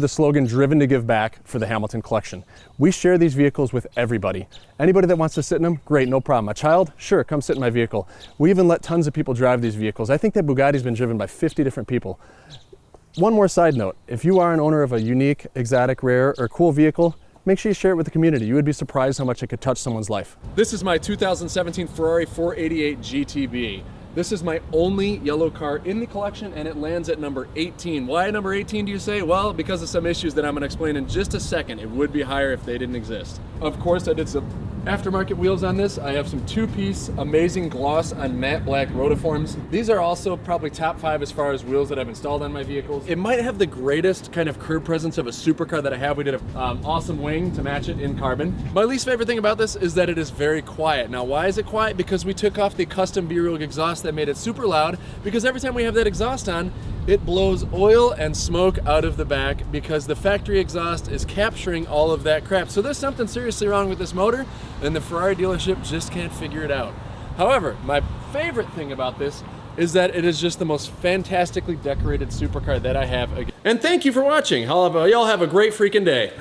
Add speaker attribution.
Speaker 1: The slogan "Driven to Give Back" for the Hamilton collection. We share these vehicles with everybody. Anybody that wants to sit in them, great, no problem. A child, sure, come sit in my vehicle. We even let tons of people drive these vehicles. I think that Bugatti's been driven by 50 different people. One more side note, if you are an owner of a unique, exotic, rare, or cool vehicle, make sure you share it with the community. You would be surprised how much it could touch someone's life. This is my 2017 Ferrari 488 GTB. This is my only yellow car in the collection, and it lands at number 18. Why number 18, do you say? Well, because of some issues that I'm going to explain in just a second. It would be higher if they didn't exist. Of course, I did some aftermarket wheels on this. I have some two-piece amazing gloss on matte black rotiforms. These are also probably top 5 as far as wheels that I've installed on my vehicles. It might have the greatest kind of curb presence of a supercar that I have. We did an awesome wing to match it in carbon. My least favorite thing about this is that it is very quiet. Now, why is it quiet? Because we took off the custom B-Rig exhaust that made it super loud, because every time we have that exhaust on, it blows oil and smoke out of the back because the factory exhaust is capturing all of that crap. So there's something seriously wrong with this motor, and the Ferrari dealership just can't figure it out. However, my favorite thing about this is that it is just the most fantastically decorated supercar that I have. And thank you for watching. Y'all have a great freaking day.